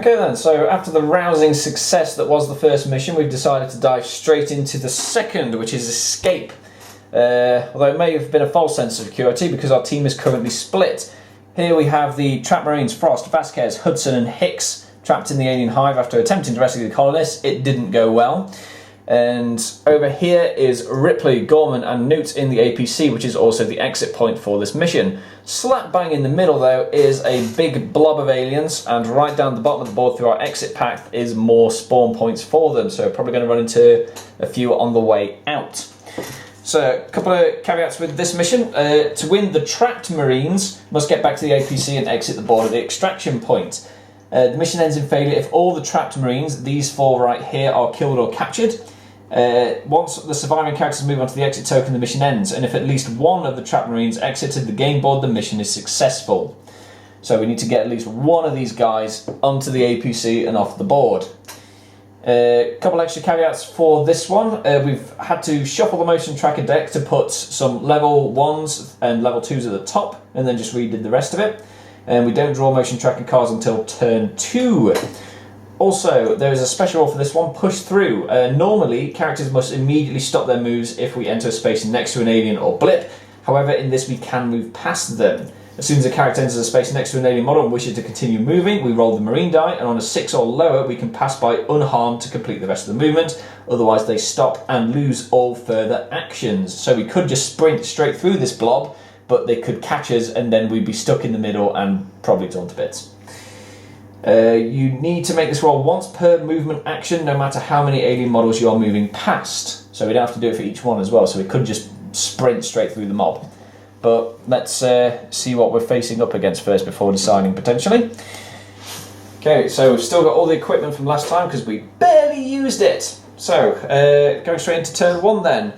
Okay then, so after the rousing success that was the first mission, we've decided to dive straight into the second, which is escape. Although it may have been a false sense of security because our team is currently split. Here we have the trapped Marines Frost, Vasquez, Hudson and Hicks trapped in the alien hive after attempting to rescue the colonists. It didn't go well. And over here is Ripley, Gorman and Newt in the APC, which is also the exit point for this mission. Slap bang in the middle though is a big blob of aliens, and right down the bottom of the board through our exit path is more spawn points for them, so probably going to run into a few on the way out. So, a couple of caveats with this mission. To win, the trapped Marines must get back to the APC and exit the board at the extraction point. The mission ends in failure if all the trapped Marines, these four right here, are killed or captured. Once the surviving characters move on to the exit token, the mission ends, and if at least one of the trapped Marines exited the game board, the mission is successful. So we need to get at least one of these guys onto the APC and off the board. A couple extra caveats for this one. We've had to shuffle the motion tracker deck to put some level 1s and level 2s at the top, and then just redid the rest of it. And we don't draw motion tracking cards until turn 2. Also, there is a special rule for this one, push through. Normally, characters must immediately stop their moves if we enter a space next to an alien or blip. However, in this we can move past them. As soon as a character enters a space next to an alien model and wishes to continue moving, we roll the Marine die, and on a 6 or lower we can pass by unharmed to complete the rest of the movement. Otherwise they stop and lose all further actions. So we could just sprint straight through this blob, but they could catch us and then we'd be stuck in the middle and probably torn to bits. You need to make this roll once per movement action, no matter how many alien models you are moving past. So we don't have to do it for each one as well, so we could just sprint straight through the mob. But let's see what we're facing up against first before deciding potentially. Okay, so we've still got all the equipment from last time because we barely used it. So, going straight into turn 1 then.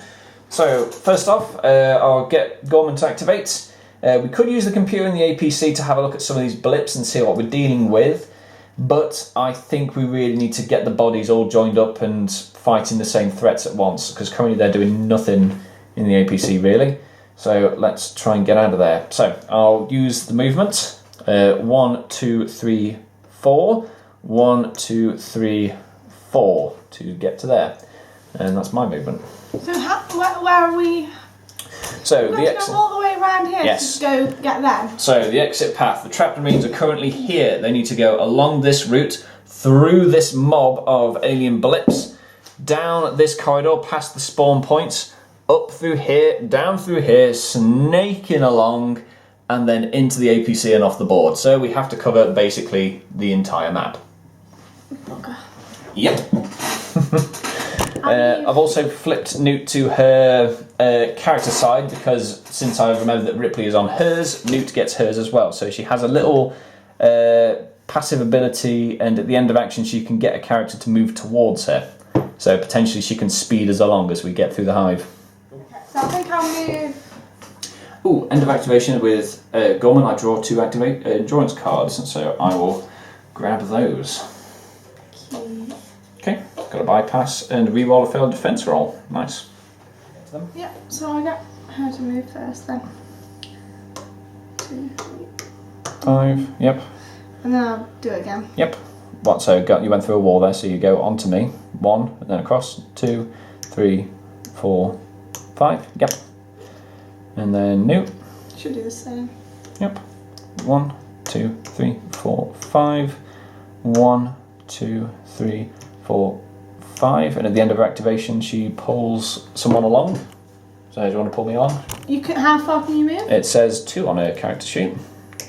So, first off, I'll get Gorman to activate. We could use the computer in the APC to have a look at some of these blips and see what we're dealing with. But I think we really need to get the bodies all joined up and fighting the same threats at once, because currently they're doing nothing in the APC really. So let's try and get out of there. So I'll use the movement. 1, 2, 3, 4. 1, 2, 3, 4 to get to there. And that's my movement. So where are we? So the exit. Go all the way around here to go get them. So the exit path. The trapped Marines are currently here. They need to go along this route, through this mob of alien blips, down this corridor, past the spawn points, up through here, down through here, snaking along, and then into the APC and off the board. So we have to cover basically the entire map. Okay. Yep. I've also flipped Newt to her character side because since I remember that Ripley is on hers, Newt gets hers as well. So she has a little passive ability, and at the end of action she can get a character to move towards her. So potentially she can speed us along as we get through the hive. So I think I'll move. Ooh, end of activation with Gorman. I draw 2 activate endurance cards, so I will grab those. Okay, got a bypass and re-roll a failed defense roll. Nice. Yep, so I get her to move first then. 2, 3. 5, yep. And then I'll do it again. Yep. What, so you went through a wall there, so you go onto me. 1, and then across. 2, 3, 4, 5. Yep. And then Newt. Should do the same. Yep. 1, 2, 3, 4, 5. 1, 2, 3, 4, 5. And at the end of her activation, she pulls someone along. So do you want to pull me on? You can. How far can you move? It says 2 on her character sheet.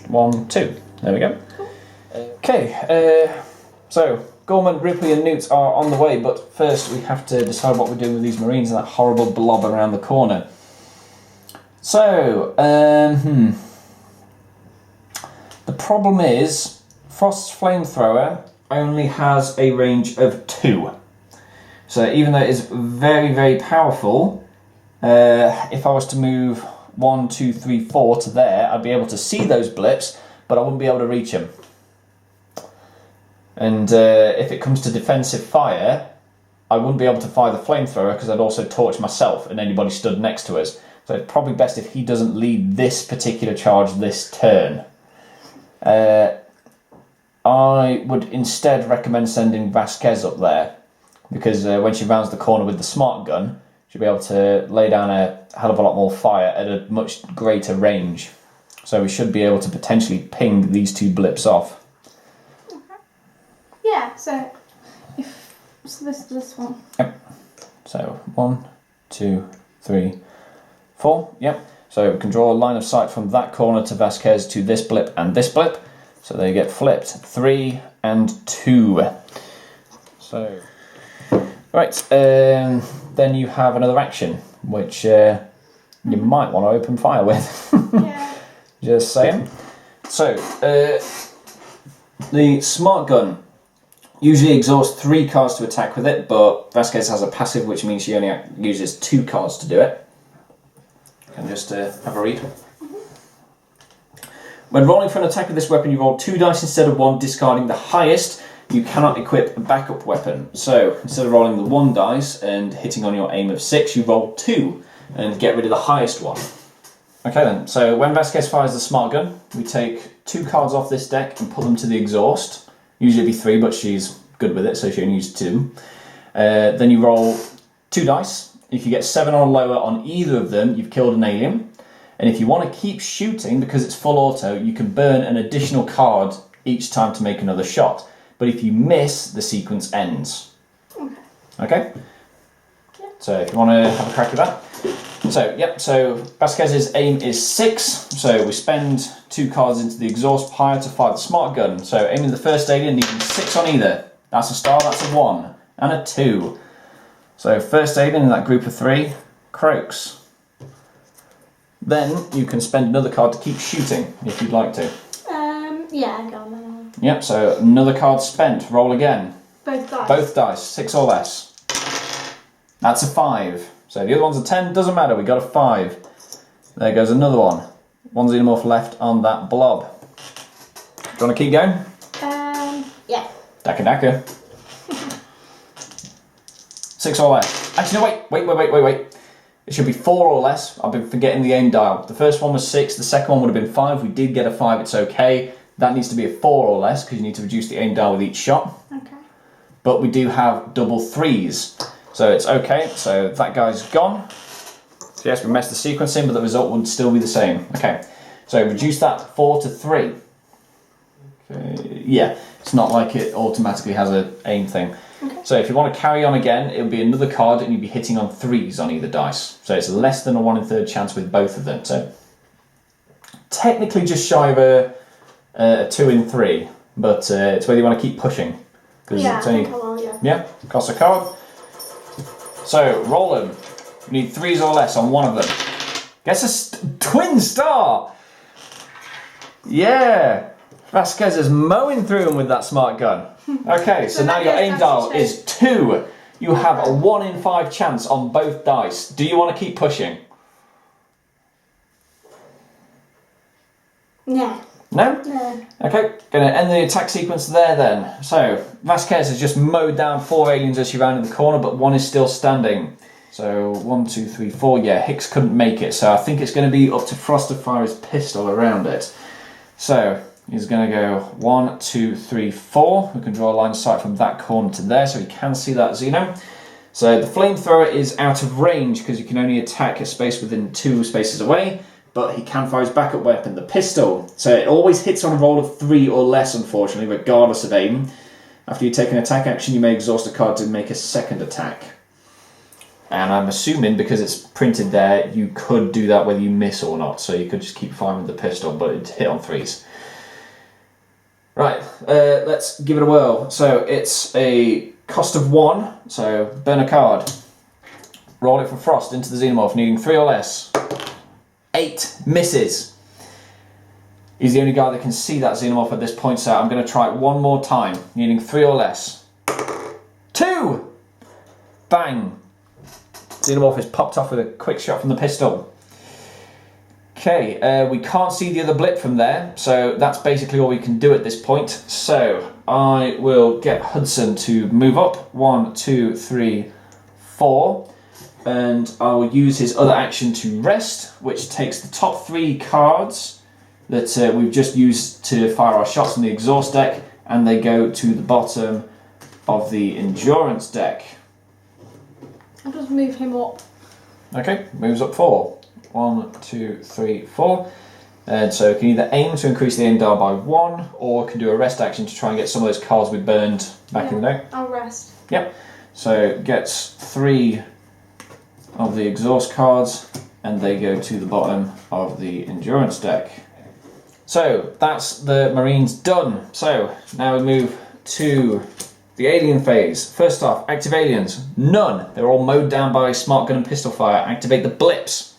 1, 2. There we go. Cool. Okay. So Gorman, Ripley and Newt are on the way, but first we have to decide what we're doing with these Marines and that horrible blob around the corner. So, the problem is Frost's flamethrower only has a range of 2. So even though it is very, very powerful, if I was to move 1, 2, 3, 4 to there, I'd be able to see those blips, but I wouldn't be able to reach them. And if it comes to defensive fire, I wouldn't be able to fire the flamethrower because I'd also torch myself and anybody stood next to us. So it's probably best if he doesn't lead this particular charge this turn. I would instead recommend sending Vasquez up there, because when she rounds the corner with the smart gun, she'll be able to lay down a hell of a lot more fire at a much greater range. So we should be able to potentially ping these two blips off. Okay. Yeah, so this one. Yep. So 1, 2, 3, 4. Yep. So we can draw a line of sight from that corner to Vasquez to this blip and this blip. So they get flipped. 3 and 2. So right. Then you have another action, which you might want to open fire with. Yeah. Just saying. So the smart gun usually exhausts 3 cards to attack with it, but Vasquez has a passive, which means she only uses 2 cards to do it. And just have a read. When rolling for an attack with this weapon, you roll 2 dice instead of 1, discarding the highest. You cannot equip a backup weapon. So instead of rolling the 1 dice and hitting on your aim of 6, you roll 2 and get rid of the highest one. Okay then, so when Vasquez fires the smart gun, we take 2 cards off this deck and put them to the exhaust. Usually it'd be 3, but she's good with it, so she only used 2. Then you roll 2 dice. If you get 7 or lower on either of them, you've killed an alien. And if you want to keep shooting, because it's full auto, you can burn an additional card each time to make another shot. But if you miss, the sequence ends. Okay? Yeah. So if you want to have a crack with that. So, yep, so Vasquez's aim is 6. So we spend 2 cards into the exhaust pyre to fire the smart gun. So aiming the first alien, needing 6 on either. That's a star, that's a 1. And a 2. So first alien in that group of 3, croaks. Then you can spend another card to keep shooting, if you'd like to. Yeah, go on then. Yep, so another card spent. Roll again. Both dice. Both dice, 6 or less. That's a 5. So the other one's a 10, doesn't matter, we got a 5. There goes another one. 1 xenomorph left on that blob. Do you want to keep going? Yeah. Daka daka. 6 or less. Actually, no, wait. It should be 4 or less. I've been forgetting the aim dial. The first one was 6, the second one would have been 5. We did get a 5, it's okay. That needs to be a 4 or less, because you need to reduce the aim dial with each shot. Okay. But we do have double 3s. So it's okay. So that guy's gone. So yes, we messed the sequencing, but the result would still be the same. Okay. So reduce that 4 to 3. Okay. Yeah, it's not like it automatically has an aim thing. Okay. So if you want to carry on again, it would be another card and you'd be hitting on 3s on either dice. So it's less than a 1 in 3rd chance with both of them. So technically just shy of a 2 in 3, but it's whether you want to keep pushing. Yeah, it's only, I think I will, yeah. Yeah, cost a card. So roll them. You need 3s or less on one of them. Gets a twin star! Yeah! Vasquez is mowing through them with that smart gun. Okay, so now your aim dial is 2. You have a 1 in 5 chance on both dice. Do you want to keep pushing? No. No? No. Okay, gonna end the attack sequence there then. So, Vasquez has just mowed down 4 aliens as she rounded the corner, but 1 is still standing. So, 1, 2, 3, 4, yeah, Hicks couldn't make it, so I think it's going to be up to Frost to fire his pistol around it. So, he's going to go 1, 2, 3, 4. We can draw a line of sight from that corner to there, so he can see that Xeno. So, the flamethrower is out of range, because you can only attack a space within 2 spaces away. But he can fire his backup weapon, the pistol. So it always hits on a roll of 3 or less, unfortunately, regardless of aim. After you take an attack action, you may exhaust a card to make a second attack. And I'm assuming, because it's printed there, you could do that whether you miss or not. So you could just keep firing with the pistol, but it'd hit on 3s. Right, let's give it a whirl. So it's a cost of 1, so burn a card. Roll it for Frost into the Xenomorph, needing 3 or less. 8 misses. He's the only guy that can see that Xenomorph at this point, so I'm going to try it one more time, needing 3 or less. 2! Bang! Xenomorph is popped off with a quick shot from the pistol. Okay, we can't see the other blip from there, so that's basically all we can do at this point. So I will get Hudson to move up. 1, 2, 3, 4. And I will use his other action to rest, which takes the top 3 cards that we've just used to fire our shots on the exhaust deck and they go to the bottom of the endurance deck. I'll just move him up. Okay, moves up 4. 1, 2, 3, 4. And so it can either aim to increase the aim dial by 1, or can do a rest action to try and get some of those cards we burned back in the day. I'll rest. Yep. So gets 3 of the exhaust cards, and they go to the bottom of the endurance deck. So that's the Marines done. So now we move to the alien phase. First off, active aliens. None. They're all mowed down by smart gun and pistol fire. Activate the blips.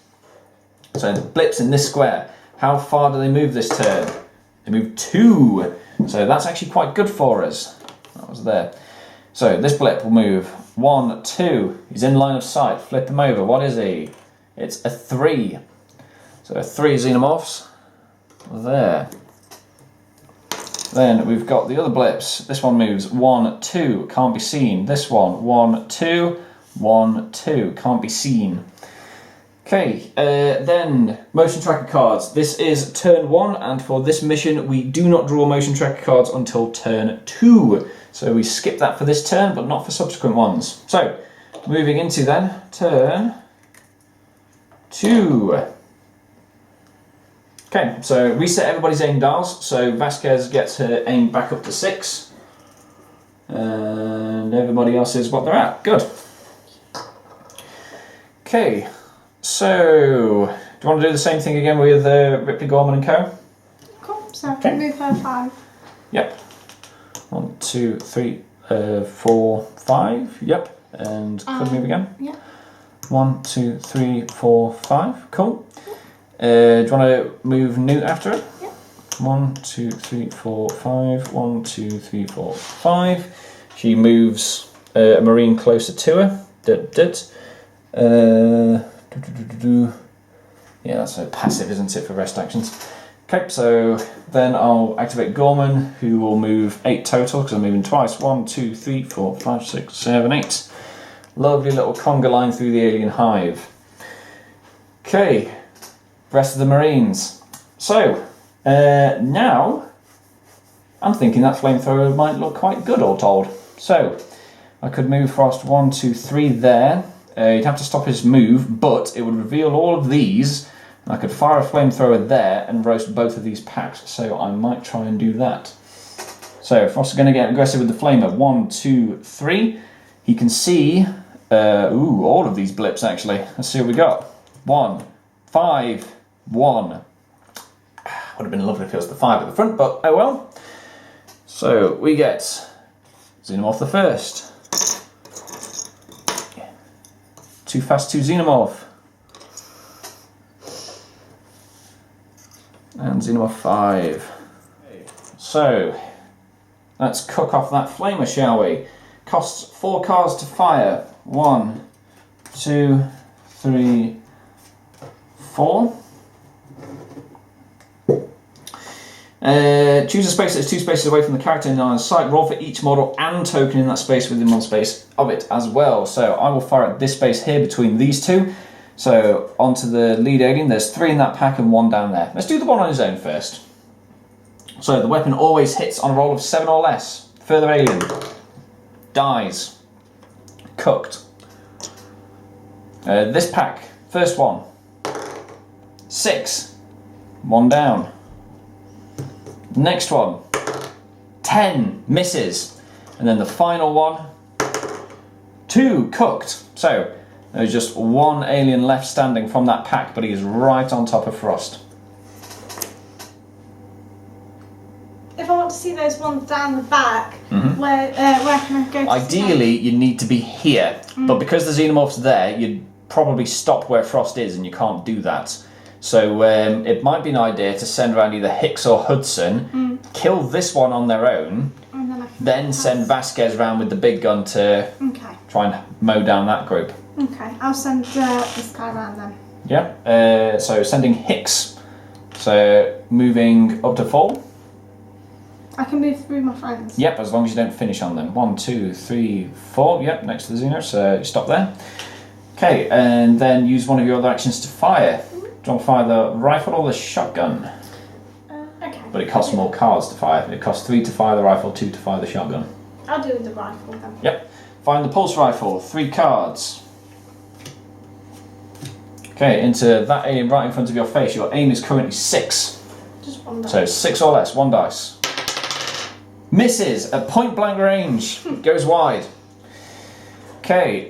So the blips in this square. How far do they move this turn? They move 2. So that's actually quite good for us. That was there. So this blip will move 1, 2. He's in line of sight. Flip him over. What is he? It's a 3. So a 3 Xenomorphs. There. Then we've got the other blips. This one moves 1, 2. Can't be seen. This one 1, 2. 1, 2. Can't be seen. Okay, then motion tracker cards. This is turn 1, and for this mission we do not draw motion tracker cards until turn 2. So we skip that for this turn, but not for subsequent ones. So, moving into then, turn 2. Okay, so reset everybody's aim dials. So Vasquez gets her aim back up to 6. And everybody else is what they're at. Good. Okay. So, do you want to do the same thing again with Ripley, Gorman and Co? Cool, so I can move her 5. Yep. 1, 2, 3, 4, 5. Yep. And could move again? Yeah. 1, 2, 3, 4, 5. Cool. Do you want to move Newt after it? Yeah. 1, 2, 3, 4, 5. 1, 2, 3, 4, 5. She moves a Marine closer to her. Yeah, that's so passive, isn't it, for rest actions? Okay, so then I'll activate Gorman, who will move 8 total, because I'm moving twice. 1, 2, 3, 4, 5, 6, 7, 8. Lovely little conga line through the alien hive. Okay, rest of the Marines. So, now, I'm thinking that flamethrower might look quite good, all told. So, I could move Frost 1, 2, 3 there. You'd have to stop his move, but it would reveal all of these, and I could fire a flamethrower there and roast both of these packs, so I might try and do that. So Frost is going to get aggressive with the flamer. 1, 2, 3. He can see, all of these blips actually. Let's see what we got. 1, 5, 1. Would have been lovely if it was the 5 at the front, but oh well. So we get Xenomorph the first. Too fast, 2 Xenomorph. And Xenomorph 5. So, let's cook off that flamer, shall we? Costs 4 cards to fire. 1, 2, 3, 4. Choose a space that's 2 spaces away from the character in line of sight. Roll for each model and token in that space within 1 space of it as well. So I will fire at this space here between these 2. So onto the lead alien. There's 3 in that pack and 1 down there. Let's do the one on his own first. So the weapon always hits on a roll of 7 or less. Further alien. Dies. Cooked. This pack. First one. 6. 1 down. Next one, 10, misses. And then the final one, 2, cooked. So, there's just 1 alien left standing from that pack, but he is right on top of Frost. If I want to see those ones down the back, where can I go to Ideally, you need to be here, but because the Xenomorph's there, you'd probably stop where Frost is, and you can't do that. So it might be an idea to send around either Hicks or Hudson, kill this one on their own, and then send Vasquez around with the big gun to try and mow down that group. Okay, I'll send this guy around then. Yeah, so sending Hicks, so moving up to 4. I can move through my friends. Yep, as long as you don't finish on them. 1, 2, 3, 4, yep, next to the Xenos, so stop there. Okay, and then use one of your other actions to fire. Do you want to fire the rifle or the shotgun? Okay. but it costs more cards to fire. It costs 3 to fire the rifle, 2 to fire the shotgun. I'll do the rifle then. Yep. Find the pulse rifle, 3 cards. Okay, into that alien right in front of your face. Your aim is currently 6. Just 1 dice. So 6 or less, 1 dice. Misses at point blank range. Goes wide. Okay,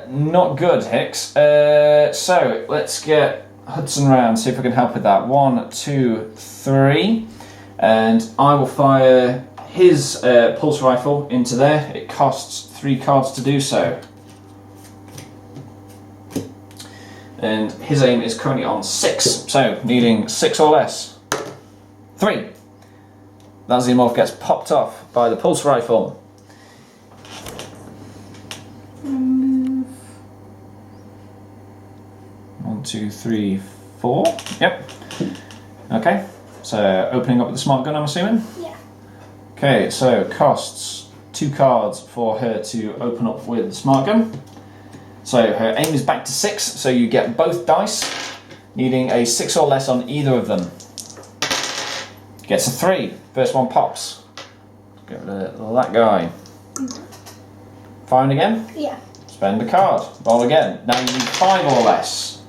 not good, Hicks. So let's get Hudson round, see if we can help with that. 1, 2, 3. And I will fire his pulse rifle into there. It costs 3 cards to do so. And his aim is currently on 6, so needing 6 or less. 3. That Xenomorph gets popped off by the pulse rifle. Move. 1, 2, 3, 4. Yep. Okay, so opening up with the smart gun, I'm assuming? Yeah. Okay, so it costs 2 cards for her to open up with the smart gun. So her aim is back to 6, so you get both dice, needing a 6 or less on either of them. Gets a 3. First one pops. Get rid of that guy. Firing again? Yeah. Spend a card. Roll again. Now you need 5 or less.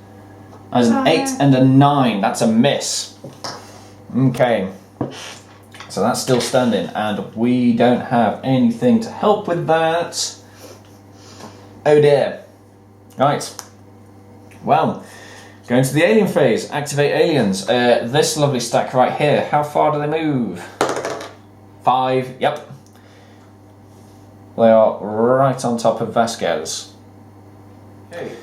There's an 8 yeah. and a 9. That's a miss. Okay. So that's still standing, and we don't have anything to help with that. Oh dear. Right. Well, going to the alien phase. Activate aliens. This lovely stack right here. How far do they move? 5. Yep. They are right on top of Vasquez. Okay.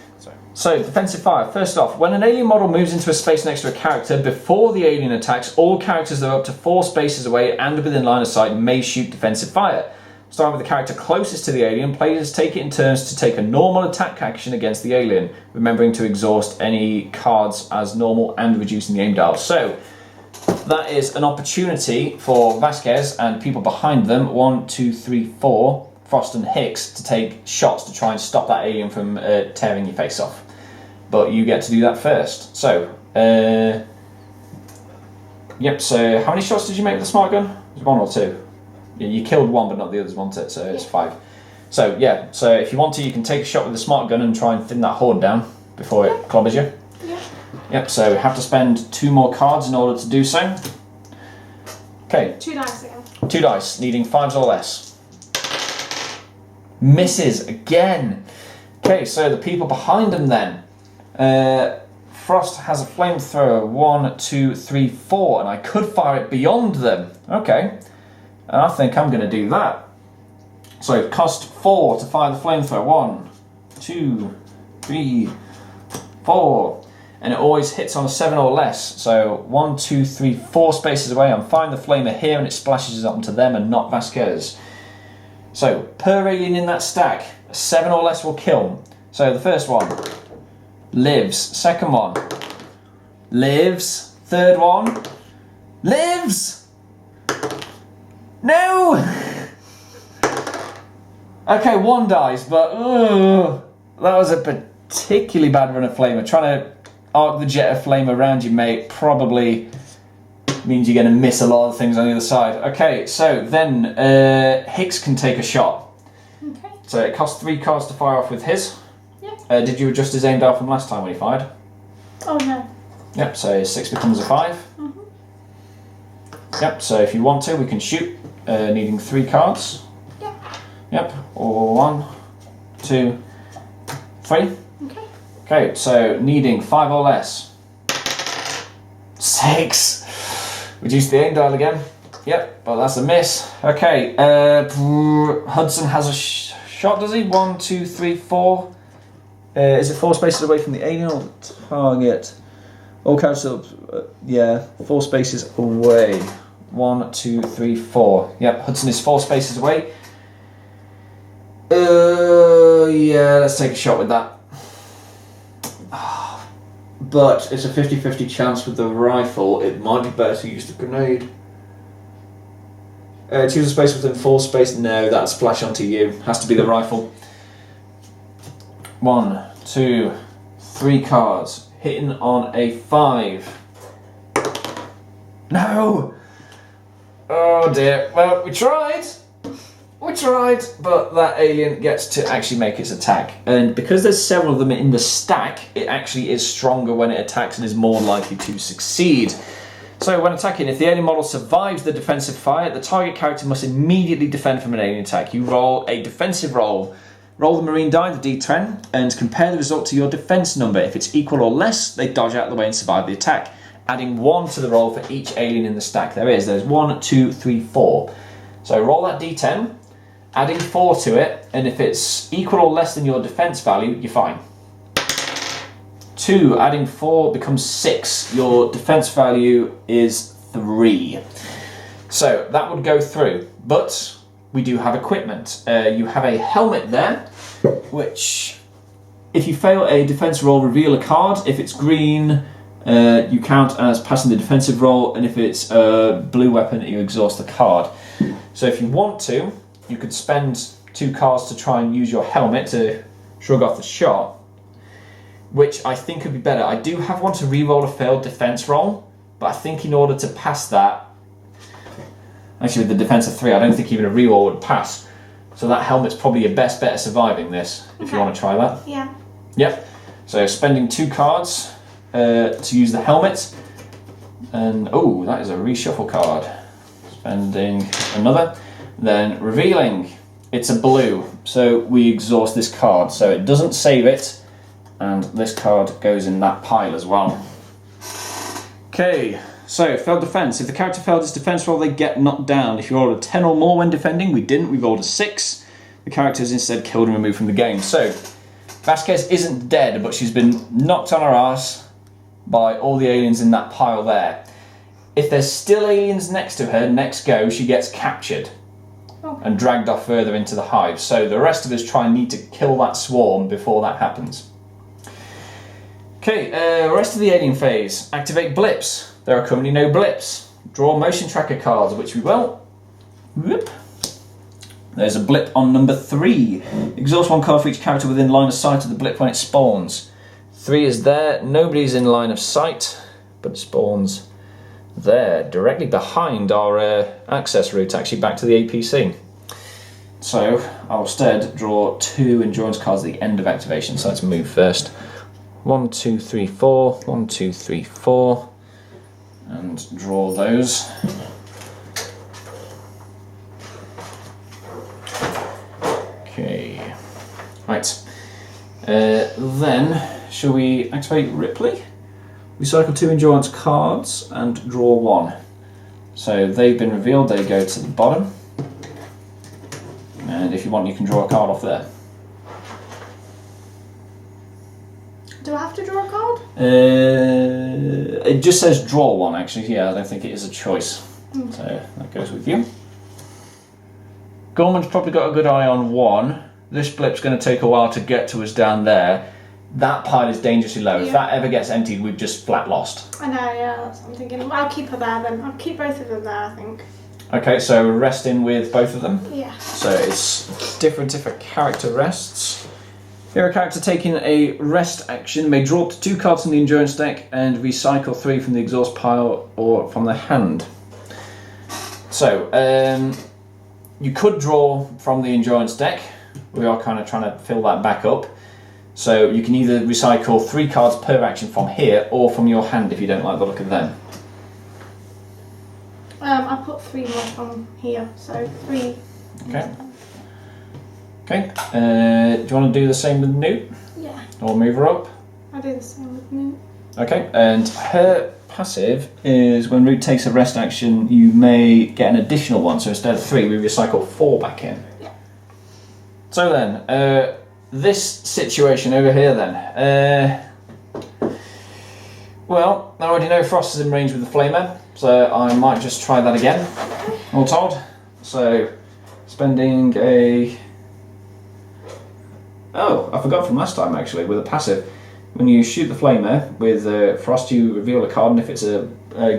So, defensive fire. First off, when an alien model moves into a space next to a character before the alien attacks, all characters that are up to 4 spaces away and within line of sight may shoot defensive fire. Starting with the character closest to the alien, players take it in turns to take a normal attack action against the alien, remembering to exhaust any cards as normal and reducing the aim dial. So, that is an opportunity for Vasquez and people behind them, 1, 2, 3, 4, Frost and Hicks, to take shots to try and stop that alien from tearing your face off. But you get to do that first. So, yep, so how many shots did you make with the smart gun? 1 or 2? Yeah, you killed 1 but not the others, wasn't it? So it's 5. So yeah, so if you want to, you can take a shot with the smart gun and try and thin that horde down before it clobbers you. Yeah. Yep, so we have to spend 2 more cards in order to do so. Okay. 2 dice again. 2 dice, needing 5s or less. Misses again. Okay, so the people behind them then. Frost has a flamethrower. 1, 2, 3, 4, and I could fire it beyond them. Okay. And I think I'm going to do that. So it cost 4 to fire the flamethrower. 1, 2, 3, 4. And it always hits on a 7 or less. So 1, 2, 3, 4 spaces away. I'm firing the flamer here and it splashes onto them and not Vasquez. So per alien in that stack, a 7 or less will kill. So the first one lives. Second one lives. Third one lives. No! Okay, 1 dies, but that was a particularly bad run of flamer. Trying to arc the jet of flame around your mate probably means you're going to miss a lot of things on the other side. Okay, so then Hicks can take a shot. Okay. So it costs 3 cards to fire off with his. Yeah. Did you adjust his aim dial from last time when he fired? Oh no. Yep, so 6 becomes a 5. Mm-hmm. Yep, so if you want to, we can shoot, needing 3 cards. Yeah. Yep, or 1, 2, 3. Okay. Okay, so needing 5 or less. 6. Reduce the aim dial again. Yep, but that's a miss. Okay, Hudson has a shot, does he? 1, 2, 3, 4. Is it 4 spaces away from the alien or the target? All characters, yeah, 4 spaces away. 1, 2, 3, 4. Yep, Hudson is 4 spaces away. Yeah, let's take a shot with that. But it's a 50-50 chance with the rifle. It might be better to use the grenade. Choose a space within 4 space. No, that's splash onto you. Has to be the rifle. 1, 2, 3 cards. Hitting on a 5. No! Oh dear. Well, we tried. We tried, but that alien gets to actually make its attack. And because there's several of them in the stack, it actually is stronger when it attacks and is more likely to succeed. So when attacking, if the alien model survives the defensive fire, the target character must immediately defend from an alien attack. You roll a defensive roll. Roll the marine die, the d10, and compare the result to your defense number. If it's equal or less, they dodge out of the way and survive the attack. Adding 1 to the roll for each alien in the stack. There's 1, 2, 3, 4. So roll that d10. Adding 4 to it, and if it's equal or less than your defense value, you're fine. 2, adding 4 becomes 6. Your defense value is 3. So that would go through, but we do have equipment. You have a helmet there, which, if you fail a defense roll, reveal a card. If it's green, you count as passing the defensive roll, and if it's a blue weapon, you exhaust the card. So if you want to, you could spend 2 cards to try and use your helmet to shrug off the shot, which I think would be better. I do have one to re-roll a failed defense roll, but I think in order to pass that, actually with the defense of 3, I don't think even a re-roll would pass. So that helmet's probably your best bet at surviving this, if you want to try that. Yeah. Yep. So spending 2 cards to use the helmet, and oh, that is a reshuffle card. Spending another. Then revealing, it's a blue, so we exhaust this card, so it doesn't save it, and this card goes in that pile as well. Okay, so failed defense. If the character failed his defense roll, they get knocked down. If you rolled a 10 or more when defending, we didn't, we rolled a 6. The character is instead killed and removed from the game. So Vasquez isn't dead, but she's been knocked on her ass by all the aliens in that pile there. If there's still aliens next to her, next go, she gets captured. Okay. And dragged off further into the hive. So the rest of us try and need to kill that swarm before that happens. Okay, rest of the alien phase. Activate blips. There are currently no blips. Draw motion tracker cards, which we will. Whoop. There's a blip on number 3. Exhaust 1 card for each character within line of sight of the blip when it spawns. 3 is there. Nobody's in line of sight, but it spawns there, directly behind our access route, actually back to the APC. So I'll instead draw 2 endurance cards at the end of activation. So let's move first. 1, 2, 3, 4. 1, 2, 3, 4. And draw those. Okay. Right. Then, shall we activate Ripley? Recycle 2 endurance cards and draw 1. So they've been revealed, they go to the bottom. And if you want, you can draw a card off there. Do I have to draw a card? It just says draw 1 actually, yeah, I don't think it is a choice. So that goes with you. Gorman's probably got a good eye on 1. This blip's going to take a while to get to us down there. That pile is dangerously low. Yeah. If that ever gets emptied, we've just flat lost. I know, yeah, that's what I'm thinking. I'll keep her there then. I'll keep both of them there, I think. Okay, so rest in with both of them? Yeah. So it's different if a character rests. Here a character taking a rest action may draw up to 2 cards from the endurance deck and recycle 3 from the exhaust pile or from the hand. So, you could draw from the endurance deck. We are kind of trying to fill that back up. So you can either recycle 3 cards per action from here or from your hand if you don't like the look of them. I put 3 more from here, so 3. Okay. Okay. Do you want to do the same with Newt? Yeah. Or move her up? I'll do the same with Newt. Okay, and her passive is when Root takes a rest action, you may get an additional one. So instead of 3, we recycle 4 back in. Yeah. So then, this situation over here then. Well, I already know Frost is in range with the Flamer, so I might just try that again, all told. So, spending a... Oh, I forgot from last time actually, with a passive. When you shoot the Flamer with Frost, you reveal a card, and if it's a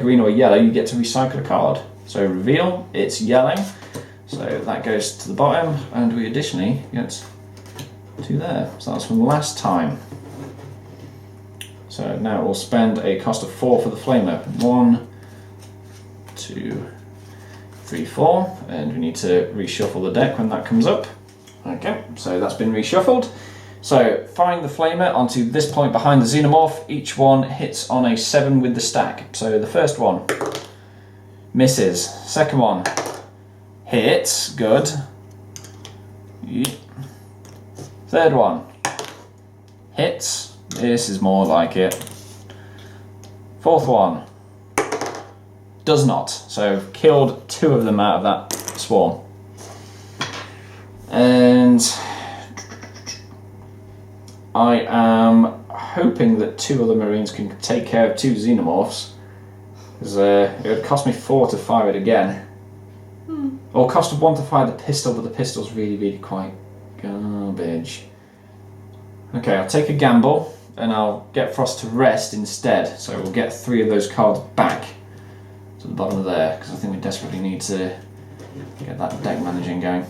green or a yellow, you get to recycle a card. So reveal, it's yellow, so that goes to the bottom, and we additionally get 2 there. So that's from last time. So now we'll spend a cost of 4 for the Flamer. 1, 2, 3, 4, and we need to reshuffle the deck when that comes up. Okay, so that's been reshuffled. So firing the flamer onto this point behind the xenomorph. Each one hits on a 7 with the stack. So the first one misses. Second one hits. Good. Third one hits. This is more like it. Fourth one does not. So killed 2 of them out of that swarm. And I am hoping that 2 other Marines can take care of 2 xenomorphs, because it would cost me 4 to fire it again. Or cost of 1 to fire the pistol, but the pistol's really, really quite garbage. Okay, I'll take a gamble, and I'll get Frost to rest instead, so we'll get 3 of those cards back to the bottom of there, because I think we desperately need to get that deck managing going.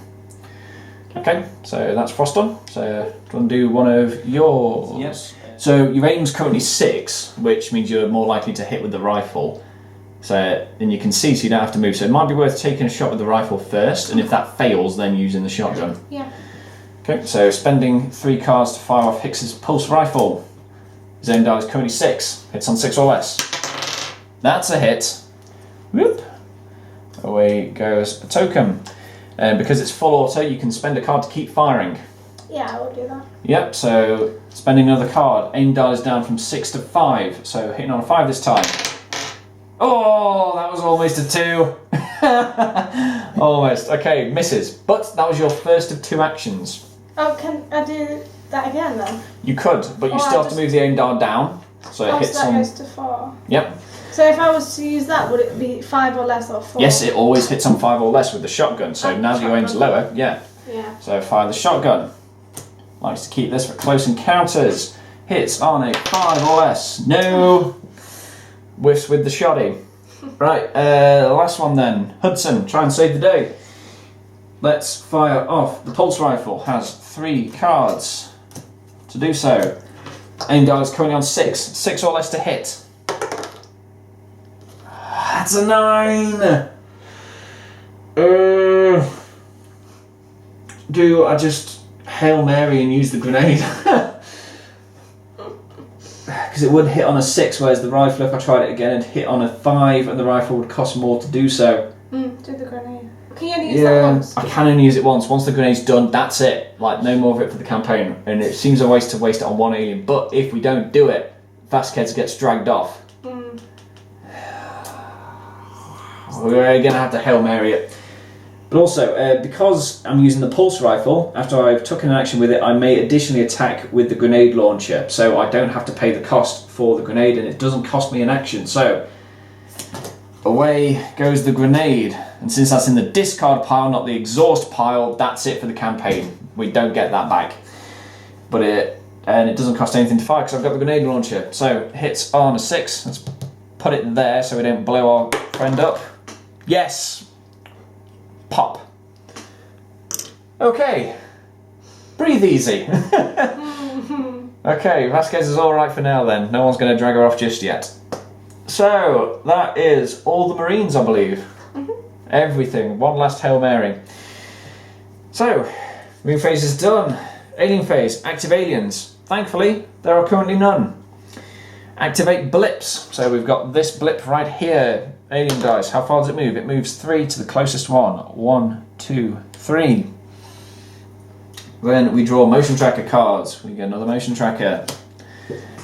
Okay, so that's Frost done. So do you want to do one of yours? Yes. So your aim's currently 6, which means you're more likely to hit with the rifle. So then you can see, so you don't have to move. So it might be worth taking a shot with the rifle first, and if that fails, then using the shotgun. Yeah. Okay, so spending 3 cards to fire off Hicks's pulse rifle. His aim die is currently 6. Hits on 6 or less. That's a hit. Whoop. Away goes a token. And because it's full auto, you can spend a card to keep firing. Yeah, I will do that. Yep, so spending another card. Aim die is down from 6 to 5, so hitting on a 5 this time. Oh, that was almost a 2. Almost. Okay, misses. But that was your first of 2 actions. Oh, can I do that again then? You could, but you still have to move the aim die down. So it hits so that on... goes to 4. Yep. So if I was to use that, would it be 5 or less or 4? Yes, it always hits on 5 or less with the shotgun. So now that your aim's lower, yeah. Yeah. So fire the shotgun. Likes to keep this for close encounters. Hits on a 5 or less. No. Whiffs with the shoddy. Right, last one then. Hudson, try and save the day. Let's fire off. The pulse rifle has 3 cards to do so. Aim die is currently on 6. 6 or less to hit. That's a 9. Do I just Hail Mary and use the grenade? Because it would hit on a 6, whereas the rifle, if I tried it again, it'd hit on a 5, and the rifle would cost more to do so. Do the grenade. Can you only use that once? I can only use it once. Once the grenade's done, that's it. Like, no more of it for the campaign. And it seems a waste to waste it on one alien. But if we don't do it, Vasquez gets dragged off. We're going to have to Hail Mary it. But also, because I'm using the pulse rifle, after I've taken an action with it, I may additionally attack with the grenade launcher. So I don't have to pay the cost for the grenade, and it doesn't cost me an action. So, away goes the grenade. And since that's in the discard pile, not the exhaust pile, that's it for the campaign. We don't get that back. But it doesn't cost anything to fire because I've got the grenade launcher. So, hits on a 6. Let's put it there so we don't blow our friend up. Yes! Pop. Okay. Breathe easy. Okay, Vasquez is alright for now then. No one's going to drag her off just yet. So, that is all the Marines, I believe. Everything. One last Hail Mary. So, Marine phase is done. Alien phase. Active aliens. Thankfully, there are currently none. Activate blips. So we've got this blip right here. Alien dice. How far does it move? It moves 3 to the closest one. 1, 2, 3. Then we draw motion tracker cards. We get another motion tracker.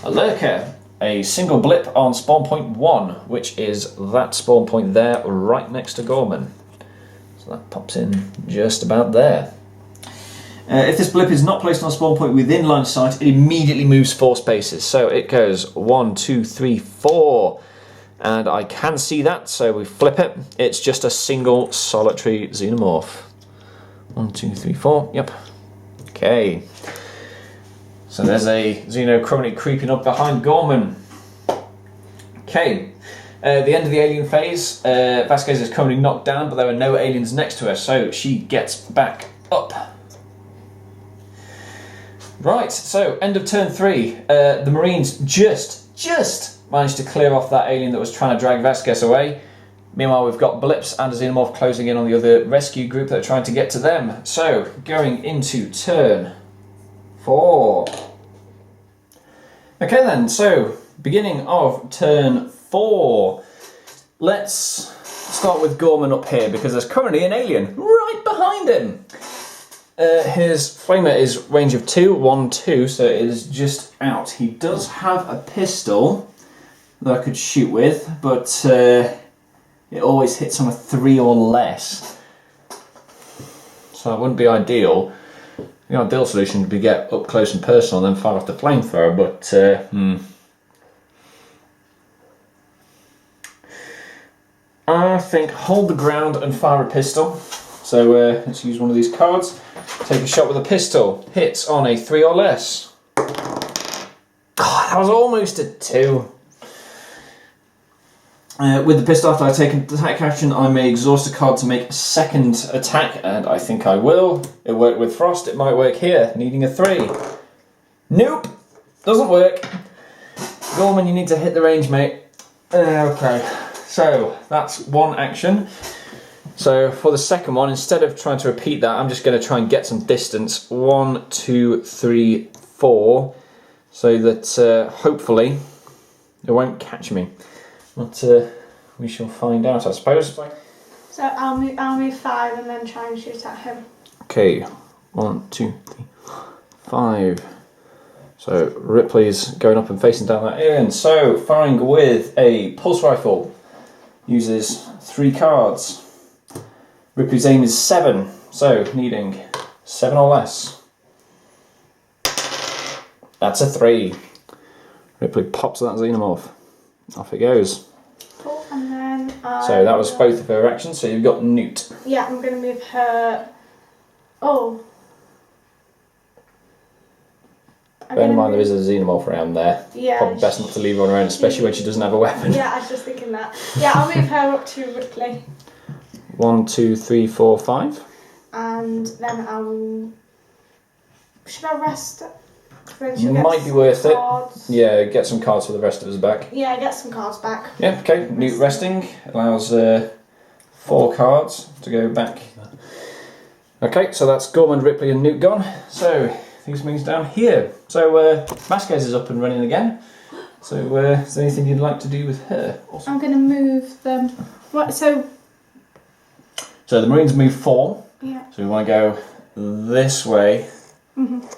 A lurker. A single blip on spawn point 1, which is that spawn point there right next to Gorman. So that pops in just about there. If this blip is not placed on a spawn point within line of sight, it immediately moves 4 spaces. So it goes 1, 2, 3, 4. And I can see that, so we flip it. It's just a single solitary xenomorph. 1, 2, 3, 4. Yep. Okay. So there's a Xeno currently creeping up behind Gorman. Okay. The end of the alien phase. Vasquez is currently knocked down, but there are no aliens next to her, so she gets back up. Right, so end of turn 3. The Marines just managed to clear off that alien that was trying to drag Vasquez away. Meanwhile, we've got blips and a xenomorph closing in on the other rescue group that are trying to get to them. So, going into turn 4. Okay then, so beginning of turn 4. Let's start with Gorman up here because there's currently an alien right behind him. His flamer is range of 2, 1, 2, so it is just out. He does have a pistol that I could shoot with, but it always hits on a 3 or less. So that wouldn't be ideal. The ideal solution would be get up close and personal and then fire off the flamethrower, but I think hold the ground and fire a pistol. So let's use one of these cards. Take a shot with a pistol. Hits on a 3 or less. God, that was almost a 2. With the pistol, after I take an attack action, I may exhaust a card to make a second attack, and I think I will. It worked with Frost, it might work here, needing a 3. Nope, doesn't work. Gorman, you need to hit the range, mate. Okay, so that's one action. So for the second one, instead of trying to repeat that, I'm just going to try and get some distance. 1, 2, 3, 4, so that hopefully it won't catch me. But we shall find out, I suppose. So I'll move 5 and then try and shoot at him. Okay, 1, 2, 3, 5. So Ripley's going up and facing down that alien. So firing with a pulse rifle uses 3 cards. Ripley's aim is 7, so needing 7 or less. That's a 3. Ripley pops that xenomorph. Off it goes. Cool, and then so that was both of her actions, so you've got Newt. Yeah, I'm going to move her... Oh. Bear in mind there is a xenomorph around there. Yeah. Probably best not to leave her on her own, especially when she doesn't have a weapon. Yeah, I was just thinking that. Yeah, I'll move her up to Ripley. 1, 2, 3, 4, 5. And then I'll... Should I rest? Might be worth it. Yeah, get some cards for the rest of us back. Yeah, get some cards back. Yeah, okay. Newt resting allows 4 cards to go back. Okay, so that's Gorman, Ripley and Newt gone. So things moves down here. So Vasquez is up and running again. So is there anything you'd like to do with her? Awesome. I'm going to move them. What? So the Marines move 4. Yeah. So we want to go this way,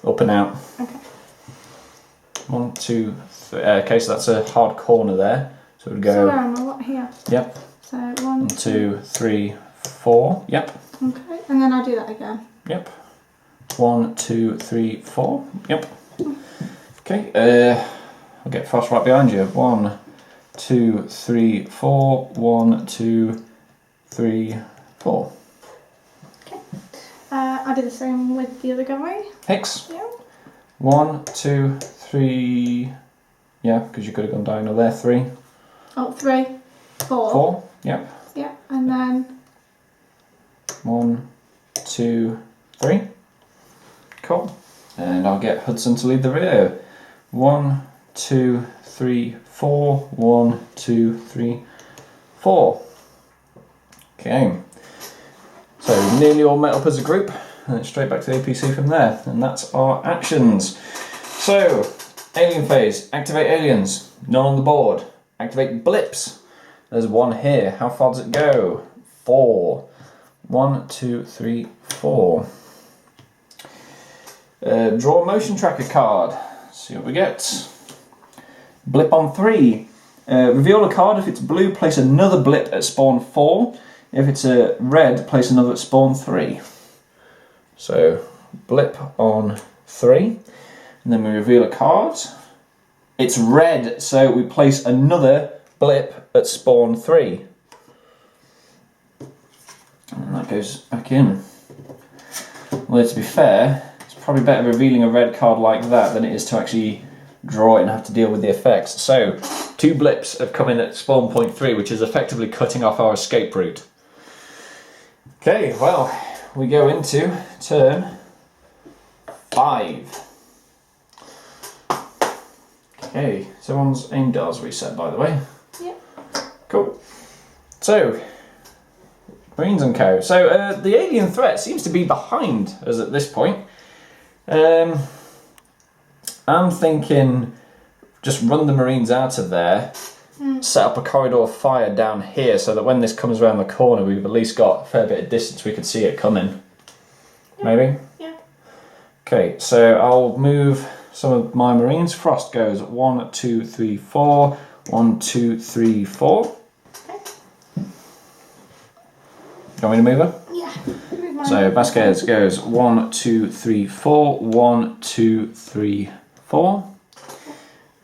up and out. Okay. 1, 2, 3. Okay, so that's a hard corner there. So we'd go. So where am I? What here? Yep. So 1, 2, 3, 4. Yep. Okay, and then I'll do that again. Yep. 1, 2, 3, 4. Yep. Okay. I'll get Frost right behind you. 1, 2, 3, 4. 1, 2, 3, 4. Okay. I'll do the same with the other guy. Hex. Yeah. 1, 2, 3. Yeah, because you could have gone diagonal there. 3. Oh, 3, 4. 4. Yep. Yeah, and then 1, 2, 3. Cool. And I'll get Hudson to lead the rear. 1, 2, 3, 4. 1, 2, 3, 4. Okay. So nearly all met up as a group, and then straight back to the APC from there. And that's our actions. So, alien phase. Activate aliens. None on the board. Activate blips. There's 1 here. How far does it go? 4. 1, 2, 3, 4. Draw a motion tracker card. See what we get. Blip on 3. Reveal a card. If it's blue, place another blip at spawn 4. If it's a red, place another at spawn 3. So, blip on 3. And then we reveal a card. It's red, so we place another blip at spawn 3. And that goes back in. Well, to be fair, it's probably better revealing a red card like that than it is to actually draw it and have to deal with the effects. So, 2 blips have come in at spawn point 3, which is effectively cutting off our escape route. Okay, well, we go into turn 5. Okay, so everyone's aim dial's reset, by the way. Yep. Cool. So, Marines and Co. So, the alien threat seems to be behind us at this point. I'm thinking just run the Marines out of there, set up a corridor of fire down here so that when this comes around the corner we've at least got a fair bit of distance we could see it coming. Yeah. Maybe? Yeah. Okay, so I'll move some of my Marines. Frost goes 1, 2, 3, 4. 1, 2, 3, 4. Okay. You want me to move her? Yeah. Move mine. So Vasquez goes 1, 2, 3, 4. 1, 2, 3, 4.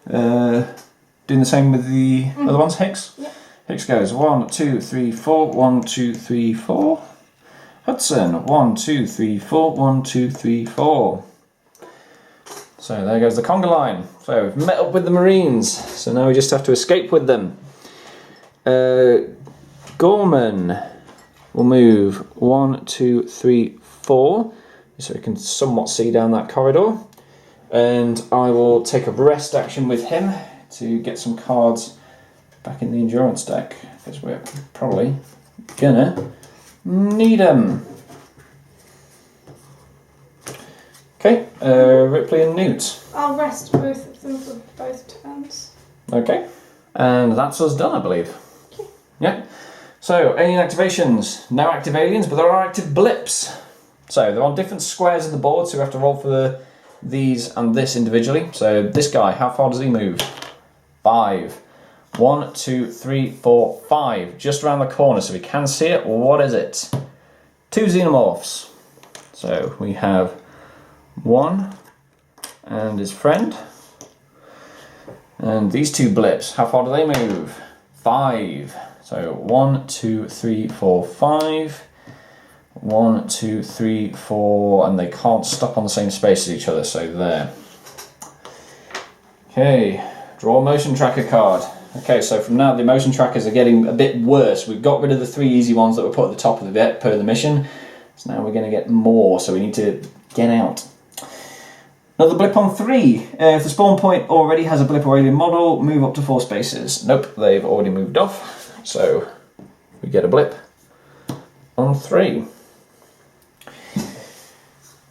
Doing the same with the other ones, Hicks? Yeah. Hicks goes 1, 2, 3, 4. 1, 2, 3, 4. Hudson 1, 2, 3, 4. 1, 2, 3, 4. So there goes the conga line. So we've met up with the Marines. So now we just have to escape with them. Gorman will move 1, 2, 3, 4. So we can somewhat see down that corridor. And I will take a rest action with him to get some cards back in the endurance deck. Because we're probably gonna need them. Okay, Ripley and Newt. I'll rest both of them for both turns. Okay, and that's us done, I believe. Okay. Yeah. So, alien activations. No active aliens, but there are active blips. So, they're on different squares of the board, so we have to roll for these and this individually. So, this guy, how far does he move? 5. 1, 2, 3, 4, 5. Just around the corner, so we can see it. What is it? 2 Xenomorphs. So, we have 1 and his friend. And these 2 blips, how far do they move? 5. So 1, 2, 3, 4, 5. 1, 2, 3, 4, and they can't stop on the same space as each other, so there. Okay, draw a motion tracker card. Okay, so from now the motion trackers are getting a bit worse. We've got rid of the 3 easy ones that were put at the top of the deck per the mission. So now we're going to get more, so we need to get out. Another blip on 3. If the spawn point already has a blip or alien model, move up to 4 spaces. Nope, they've already moved off. So we get a blip on 3.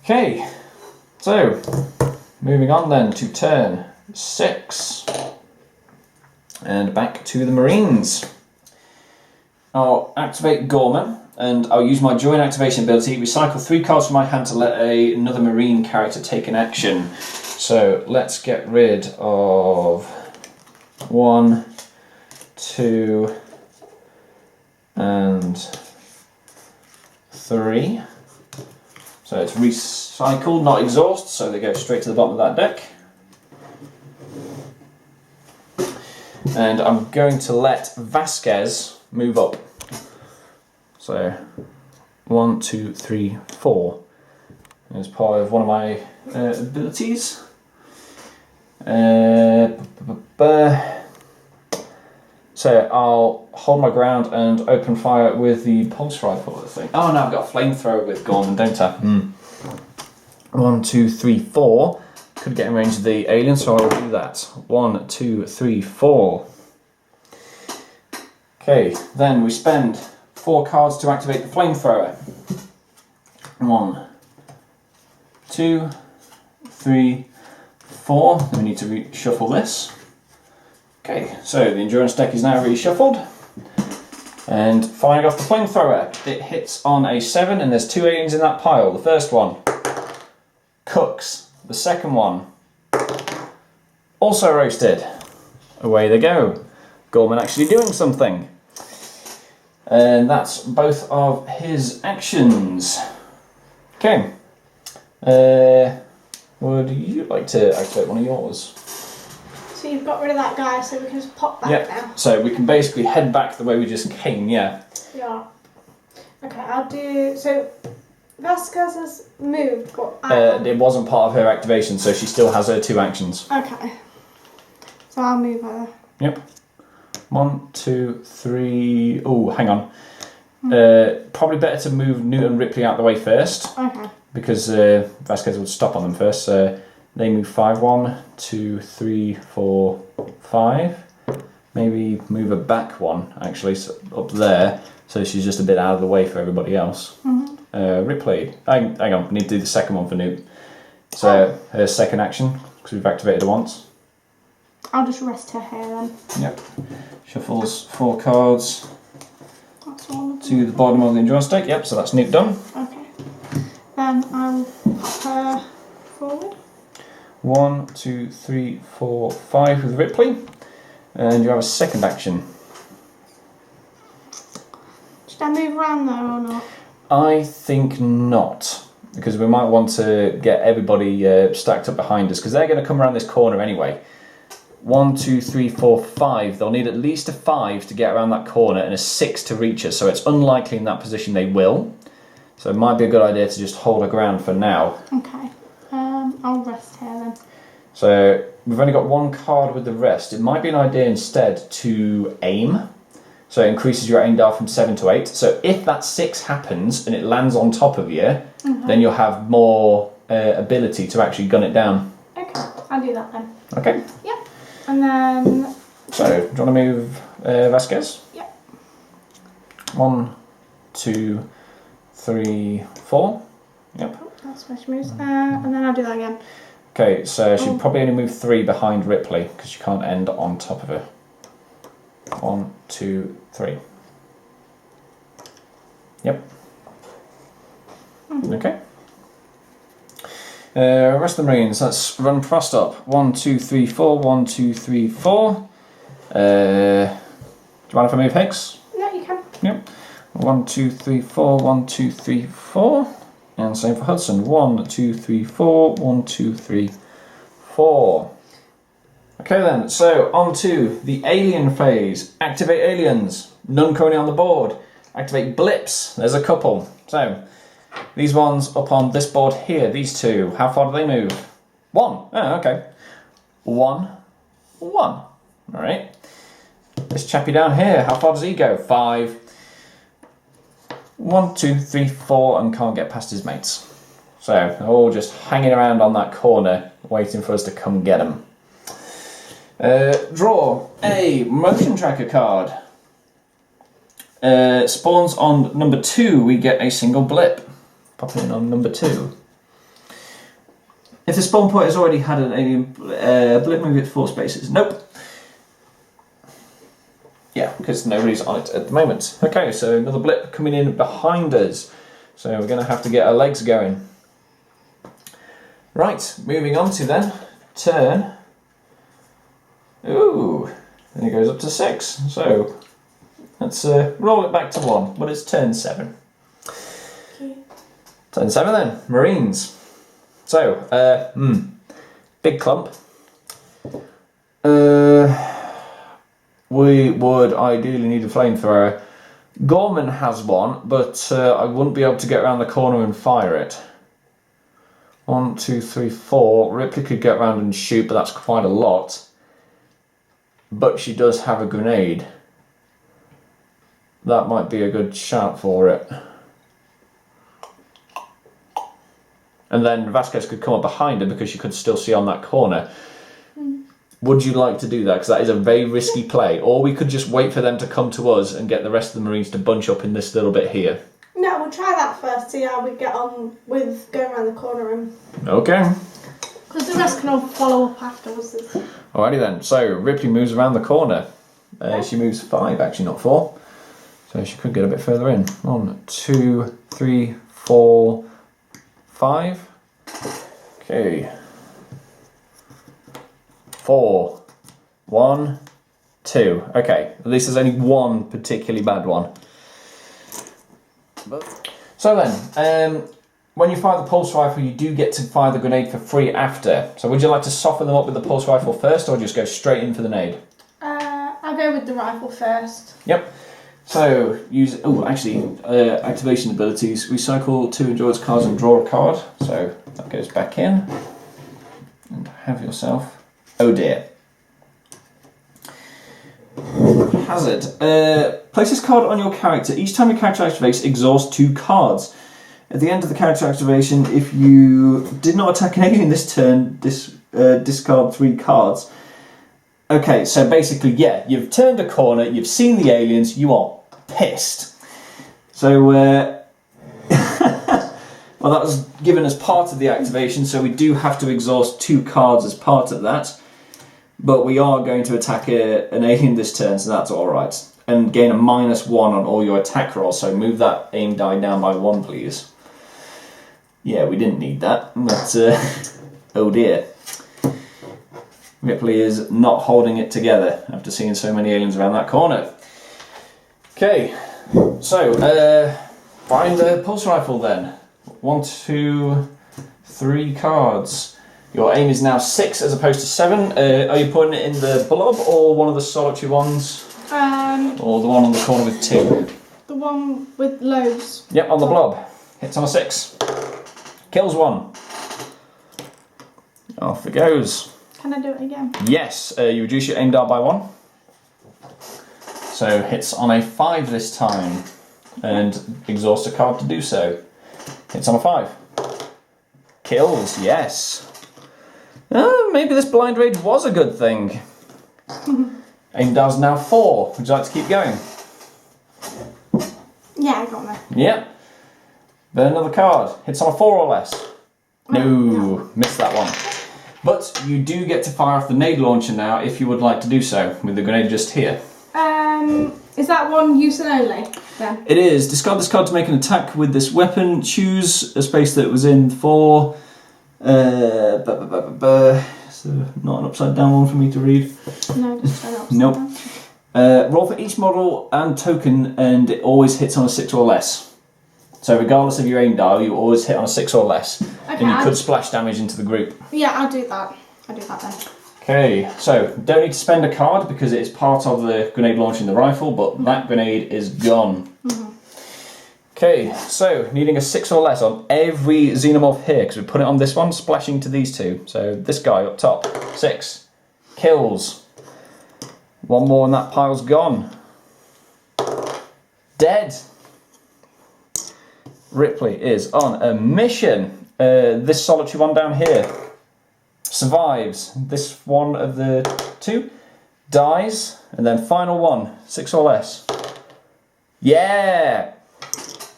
Okay, so moving on then to turn 6. And back to the Marines. I'll activate Gorman. And I'll use my join activation ability, recycle 3 cards from my hand to let another Marine character take an action. So let's get rid of 1, 2, and 3. So it's recycle, not exhaust, so they go straight to the bottom of that deck. And I'm going to let Vasquez move up. So 1, 2, 3, 4 as part of one of my abilities. So I'll hold my ground and open fire with the pulse rifle, I think. Oh no, I've got a flamethrower with Gorman, don't I? 1, 2, 3, 4. Could get in range of the alien, so I'll do that. 1, 2, 3, 4. Okay, then we spend 4 cards to activate the flamethrower. 1, 2, 3, 4. Then we need to reshuffle this. Okay, so the endurance deck is now reshuffled. And firing off the flamethrower. It hits on a 7 and there's 2 aliens in that pile. The first one cooks. The second one also roasted. Away they go. Gorman actually doing something. And that's both of his actions. Okay. Would you like to activate one of yours? So you've got rid of that guy, so we can just pop back now. So we can basically head back the way we just came, yeah. Yeah. Okay, I'll do... So Vasquez has moved, but it wasn't part of her activation, so she still has her 2 actions. Okay. So I'll move her. Yep. 1, 2, 3... Oh, hang on. Probably better to move Newt and Ripley out the way first. Okay. Because Vasquez would stop on them first. They move 5. 1, 2, 3, 4, 5. Maybe move her back one, actually, so up there, so she's just a bit out of the way for everybody else. Ripley, hang on, we need to do the second one for Newt. So her second action, because we've activated her once. I'll just rest her hair then. Yep. Shuffles 4 cards That's all. to the bottom of the endurance stake. Yep, so that's Newt done. Okay. Then I'll pop her forward. 1, 2, 3, 4, 5 with Ripley. And you have a second action. Should I move around there or not? I think not, because we might want to get everybody stacked up behind us, because they're going to come around this corner anyway. 1, 2, 3, 4, 5. They'll need at least a 5 to get around that corner and a 6 to reach us, so it's unlikely in that position they will. So it might be a good idea to just hold our ground for now. Okay. I'll rest here then. So we've only got 1 card with the rest. It might be an idea instead to aim. So it increases your aim dial from 7 to 8. So if that 6 happens and it lands on top of you, then you'll have more ability to actually gun it down. Okay, I'll do that then. Okay. Yep. And then... So, do you want to move Vasquez? Yep. 1, 2, 3, 4. Yep. Oh, that's where she moves. And then I'll do that again. Okay, so she'd probably only move 3 behind Ripley, because you can't end on top of her. 1, 2, 3. Yep. Okay. Rest of the Marines, let's run fast up. 1, 2, 3, 4. 1, 2, 3, 4. Do you mind if I move Hicks? No, you can. Yep. 1, 2, 3, 4. 1, 2, 3, 4. And same for Hudson. 1, 2, 3, 4. 1, 2, 3, 4. Okay then, so on to the alien phase. Activate aliens. None currently on the board. Activate blips. There's a couple. So, these ones up on this board here, these two, how far do they move? 1. Oh, okay. 1, 1. Alright. This chappy down here, how far does he go? 5. 1, 2, 3, 4, and can't get past his mates. So, they're all just hanging around on that corner, waiting for us to come get them. Draw a motion tracker card. Spawns on number 2, we get a single blip. Popping in on number 2. If the spawn point has already had an alien blip, move it 4 spaces. Nope. Yeah, because nobody's on it at the moment. Okay, so another blip coming in behind us. So we're going to have to get our legs going. Right, moving on to then. Turn. Ooh, and it goes up to 6. So let's roll it back to 1, but it's turn 7. Okay. Turn 7 then, Marines. So, big clump. We would ideally need a flamethrower. Gorman has one, but I wouldn't be able to get around the corner and fire it. 1, 2, 3, 4. Ripley could get around and shoot, but that's quite a lot. But she does have a grenade. That might be a good shout for it. And then Vasquez could come up behind her because she could still see on that corner. Would you like to do that? Because that is a very risky play. Or we could just wait for them to come to us and get the rest of the Marines to bunch up in this little bit here. No, we'll try that first, see how we get on with going around the corner and... Okay. Because the rest can all follow up afterwards. Alrighty then, so Ripley moves around the corner. She moves 5, actually, not 4. So she could get a bit further in. 1, 2, 3, 4, 5. Okay. 4. 1, 2. Okay, at least there's only one particularly bad one. So then, when you fire the pulse rifle, you do get to fire the grenade for free after. So would you like to soften them up with the pulse rifle first, or just go straight in for the nade? I'll go with the rifle first. Yep. So, use... Oh, actually, activation abilities. Recycle 2 endurance cards and draw a card. So, that goes back in. And have yourself... Oh dear. Hazard. Place this card on your character. Each time your character activates, exhaust 2 cards. At the end of the character activation, if you did not attack an alien this turn, discard 3 cards. Okay, so basically, yeah, you've turned a corner, you've seen the aliens, you are pissed. So, well, that was given as part of the activation, so we do have to exhaust 2 cards as part of that. But we are going to attack an alien this turn, so that's alright. And gain a -1 on all your attack rolls, so move that aim die down by 1, please. Yeah, we didn't need that, but oh dear. Ripley is not holding it together after seeing so many aliens around that corner. Okay, so find the pulse rifle then. 1, 2, 3 cards. Your aim is now 6 as opposed to 7. Are you putting it in the blob or one of the solitary ones? Or the one on the corner with 2? The one with loads. Yep, on the blob. Hits on a 6. Kills 1. Off it goes. Can I do it again? Yes, you reduce your aim die by 1. So hits on a 5 this time. And exhaust a card to do so. Hits on a 5. Kills, yes. Maybe this blind rage was a good thing. Aim dies now 4. Would you like to keep going? Yeah, I got that. Yep. Then another card. Hits on a 4 or less. No, missed that one. But you do get to fire off the nade launcher now if you would like to do so, with the grenade just here. Is that one use and only then? It is. Discard this card to make an attack with this weapon. Choose a space that it was in for. So not an upside down one for me to read. No, just turn it upside Nope. down. Roll for each model and token, and it always hits on a 6 or less. So regardless of your aim dial, you always hit on a 6 or less, Okay, and you could splash damage into the group. Yeah, I'll do that. I'll do that then. Okay, so don't need to spend a card because it is part of the grenade launching the rifle, but that grenade is gone. Okay, so needing a 6 or less on every xenomorph here, because we put it on this one, splashing to these 2. So this guy up top, 6. Kills. 1 more and that pile's gone. Dead. Ripley is on a mission. This solitary one down here survives. This one of the 2 dies, and then final one, 6 or less. Yeah!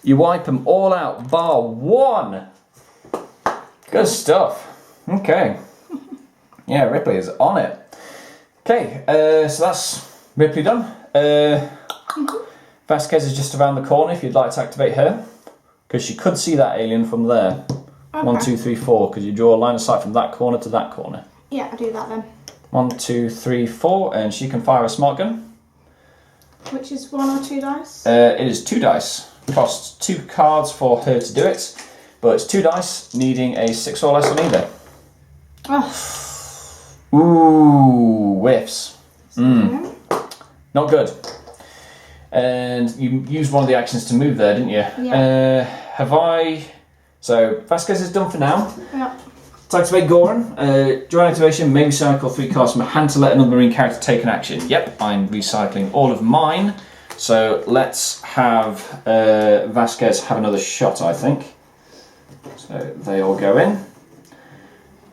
You wipe them all out, bar 1. Good stuff. Okay. Yeah, Ripley is on it. Okay, so that's Ripley done. Vasquez is just around the corner if you'd like to activate her. Because she could see that alien from there. Okay. 1, 2, 3, 4. Because you draw a line of sight from that corner to that corner. Yeah, I'll do that then. 1, 2, 3, 4. And she can fire a smart gun. Which is 1 or 2 dice? It is 2 dice. Costs 2 cards for her to do it. But it's 2 dice, needing a 6 or less on either. Oh. Ooh, whiffs. Okay. Not good. And you used one of the actions to move there, didn't you? Yeah. Have I... So, Vasquez is done for now. Yeah. To activate Gorman, during activation, may recycle 3 cards from a hand to let another marine character take an action. Yep, I'm recycling all of mine. So, let's have Vasquez have another shot, I think. So, they all go in.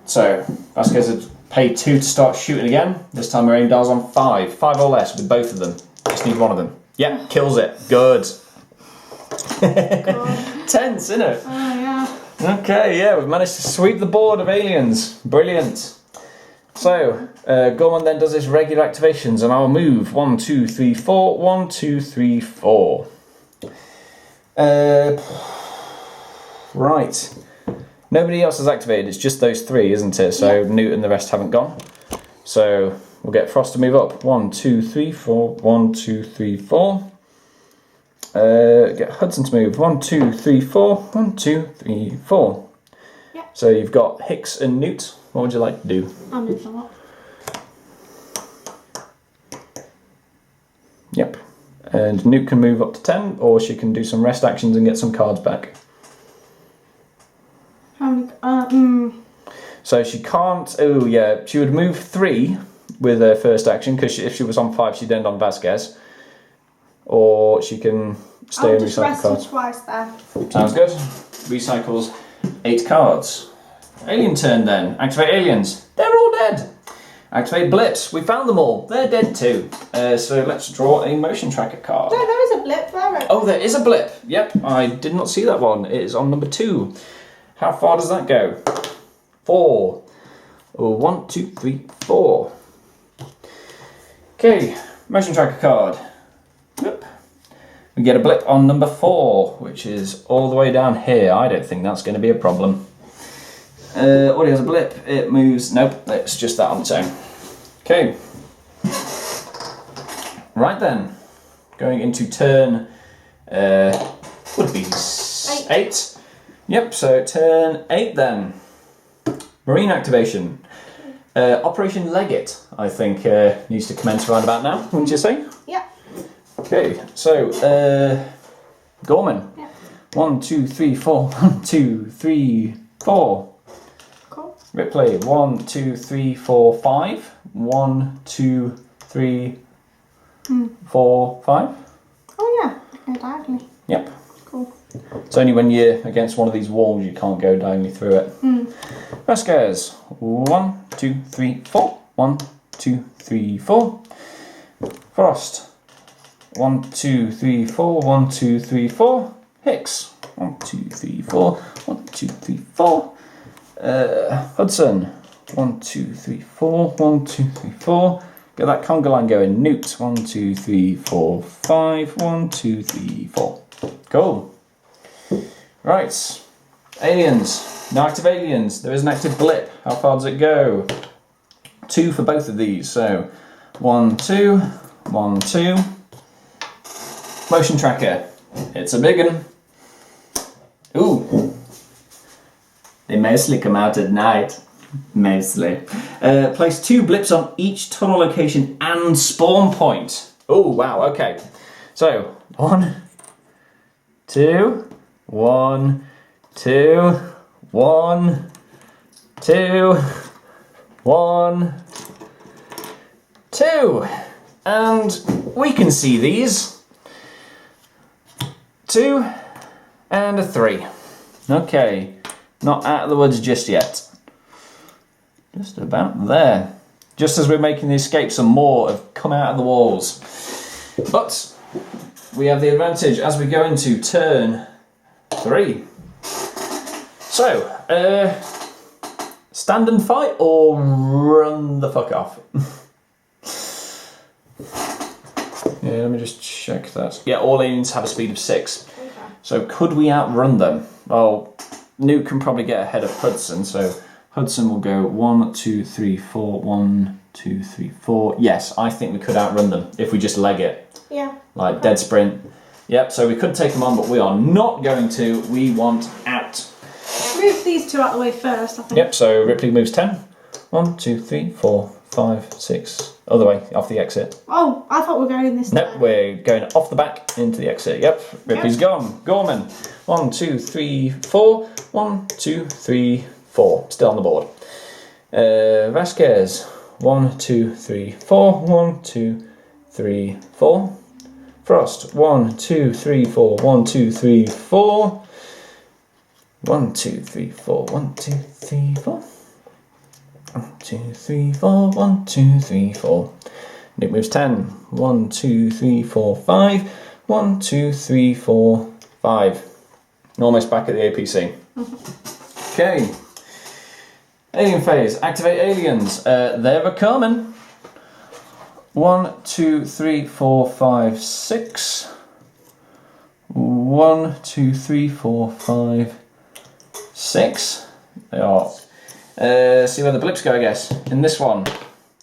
So, Vasquez has paid 2 to start shooting again. This time her aim dial's on 5. 5 or less with both of them. Just need one of them. Yep, kills it. Good. Tense, isn't it? Oh, yeah. Okay, yeah, we've managed to sweep the board of aliens. Brilliant. So, Gorman then does his regular activations, and I'll move 1, 2, 3, 4. 1, 2, 3, 4. Right. Nobody else has activated, it's just those 3, isn't it? So, yeah. Newt and the rest haven't gone. So, we'll get Frost to move up. 1, 2, 3, 4. 1, 2, 3, 4. Get Hudson to move. 1, 2, 3, 4. 1, 2, 3, 4. Yep. So you've got Hicks and Newt. What would you like to do? I'll move them up. Yep. And Newt can move up to 10, or she can do some rest actions and get some cards back. How many? So she can't. Oh yeah, she would move 3 with her first action because if she was on 5, she'd end on Vasquez. Or she can stay and recycle cards. Twice there. Sounds good. Recycles 8 cards. Alien turn then. Activate aliens. They're all dead. Activate blips. We found them all. They're dead too. So let's draw a motion tracker card. No, there is a blip there. Oh, there is a blip. Yep, I did not see that one. It is on number 2. How far does that go? 4. Oh, 1, 2, 3, 4. Okay, motion tracker card. Yep. We get a blip on number 4, which is all the way down here. I don't think that's going to be a problem. Audio has a blip. It moves. Nope, it's just that on its own. Okay. Right then. Going into turn. Would be 8. Yep. So turn 8 then. Marine activation. Operation Leggett, I think, needs to commence around about now. Wouldn't you say? Yeah. Okay. So Gorman. Yeah. 1, 2, 3, 4. 1, 2, 3, 4. Cool. Ripley, 1, 2, 3, 4, 5. 1, 2, 3, 4, 5. Oh yeah, I go diagonally. Yep. Cool. It's only when you're against one of these walls you can't go diagonally through it. Vasquez, 1, 2, 3, 4. 1, 2, 3, 4. Frost, 1, 2, 3, 4. 1, 2, 3, 4. Hicks, 1, 2, 3, 4. 1, 2, 3, 4. Hudson, 1, 2, 3, 4. 1, 2, 3, 4. Get that conga line going. Newt, 1, 2, 3, 4, 5. 1, 2, 3, 4. Cool. Right. Aliens. No active aliens. There is an active blip. How far does it go? 2 for both of these. So 1, 2. 1, 2. Motion tracker. It's a big one. Ooh. They mostly come out at night. Mostly. Place 2 blips on each tunnel location and spawn point. Oh, wow, okay. So, 1, 2, 1, 2, 1, 2, 1, 2. And we can see these. 2 and a 3. Okay. Not out of the woods just yet. Just about there. Just as we're making the escape, some more have come out of the walls. But we have the advantage as we go into turn 3. So, stand and fight or run the fuck off? Yeah, let me just check that. Yeah, all aliens have a speed of 6. Okay. So could we outrun them? Well, Newt can probably get ahead of Hudson, so Hudson will go 1, 2, 3, 4, 1, 2, 3, 4. Yes, I think we could outrun them if we just leg it. Yeah. Like dead sprint. Yep, so we could take them on, but we are not going to. We want out. Move these 2 out of the way first, I think. Yep, so Ripley moves 10. 1, 2, 3, 4, 5, 6. Other way, off the exit. Oh, I thought we were going in this Nope, time. we're going off the back into the exit. Yep, Ripley's gone. Gorman. 1, 2, 3, 4. 1, 2, 3, 4. Still on the board. Vasquez. 1, 2, 3, 4. 1, 2, 3, 4. Frost. 1, 2, 3, 4. 1, 2, 3, 4. 1, 2, 3, 4. 1, 2, 3, 4. 1, 2, 3, 4. 1, 2, 3, 4. Newt moves 10. 1, 2, 3, 4, 5. 1, 2, 3, 4, 5. Almost back at the APC. Okay. Alien phase. Activate aliens. They're coming. 1, 2, 3, 4, 5, 6. 1, 2, 3, 4, 5, 6. They are. See where the blips go, I guess. In this one.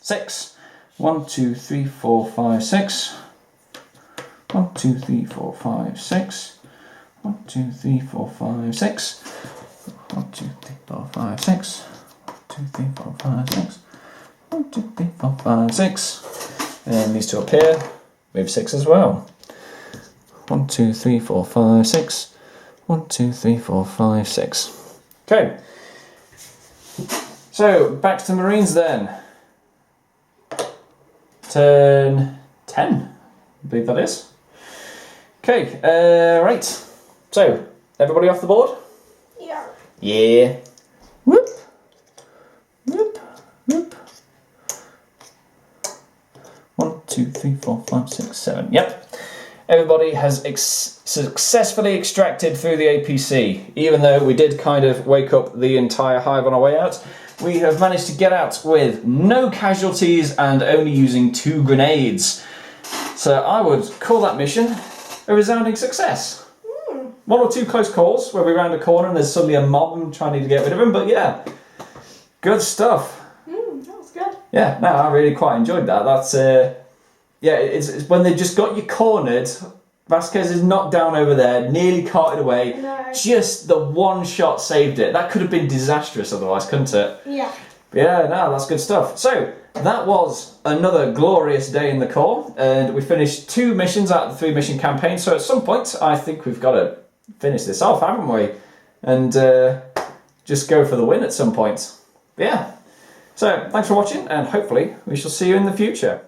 6. 1, 2, 3, 4, 5, 6. 1, 2, 3, 4, 5, 6. 1, 2, 3, 4, 5, 6. 1, 2, 3, 4, 5, 6. 1, 2, 3, 4, 5, 6. 1, 2, 3, 4, 5, 6. And these 2 up here. We have 6 as well. 1, 2, 3, 4, 5, 6. 1, 2, 3, 4, 5, 6. Okay. So, back to the Marines then. Turn 10, I believe that is. Okay, right. So, everybody off the board? Yeah. Yeah. Whoop. Whoop. Whoop. 2, 3, 4, 5, 6, 7. Yep. Everybody has successfully extracted through the APC. Even though we did kind of wake up the entire hive on our way out, we have managed to get out with no casualties and only using 2 grenades. So I would call that mission a resounding success. 1 or 2 close calls where we round a corner and there's suddenly a mob and trying to get rid of him, but yeah, good stuff. That was good. Yeah, no, I really quite enjoyed that. That's yeah, it's when they just got you cornered. Vasquez is knocked down over there, nearly carted away. No. Just the one shot saved it. That could have been disastrous otherwise, couldn't it? Yeah. Yeah, no, that's good stuff. So, that was another glorious day in the Corps, and we finished 2 missions out of the 3 mission campaign, so at some point I think we've got to finish this off, haven't we? And just go for the win at some point. But yeah. So, thanks for watching, and hopefully we shall see you in the future.